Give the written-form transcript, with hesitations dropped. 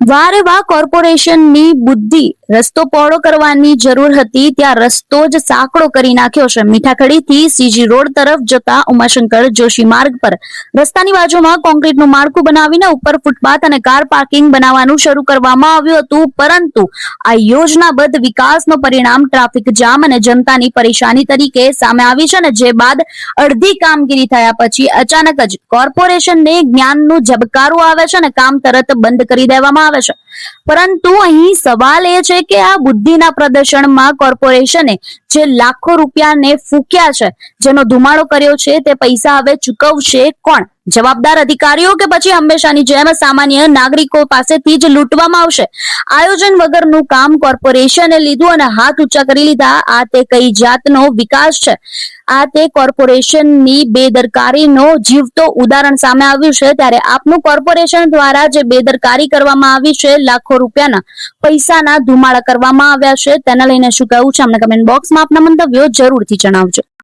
વારે વા કોર્પોરેશનની બુદ્ધિ રસ્તો પહોળો કરવાની જરૂર હતી ત્યાં રસ્તો જ સાંકડો કરી નાખ્યો છે। મીઠાખડીથી સીજી રોડ તરફ જતા ઉમાશંકર જોશી માર્ગ પર રસ્તાની બાજુમાં કોન્ક્રીટનું માળખું બનાવીને ઉપર ફૂટપાથ અને કાર પાર્કિંગ બનાવવાનું શરૂ કરવામાં આવ્યું હતું, પરંતુ આ યોજનાબદ્ધ વિકાસનો પરિણામ ટ્રાફિક જામ અને જનતાની પરેશાની તરીકે સામે આવી છે, અને જે બાદ અડધી કામગીરી થયા પછી અચાનક જ કોર્પોરેશનને જ્ઞાનનું ઝબકારું આવે છે અને કામ તરત બંધ કરી દેવામાં આવે છે। પરંતુ અહીં સવાલ એ છે કે આ બુદ્ધિના પ્રદર્શનમાં કોર્પોરેશને જે લાખો રૂપિયાને ફૂંક્યા છે, જેનો ધુમાડો કર્યો છે, તે પૈસા હવે ચૂકવશે કોણ? જવાબદાર અધિકારીઓ કે પછી હંમેશાની જેમ સામાન્ય નાગરિકો પાસેથી જ લૂંટવામાં આવશે? આયોજન વગરનું કામ કોર્પોરેશને લીધું અને હાથ ઊંચા કરી લીધા। આ તે કઈ જાતનો વિકાસ છે? આ તે કોર્પોરેશનની બેદરકારીનો જીવતો ઉદાહરણ સામે આવ્યું છે। ત્યારે આપનું કોર્પોરેશન દ્વારા જે બેદરકારી કરવામાં આવી છે, લાખો રૂપિયાના પૈસાના ધુમાડા કરવામાં આવ્યા છે, તેને લઈને શું કહેવું છે? અમને કમેન્ટ બોક્સમાં આપના મંતવ્યો જરૂરથી જણાવજો।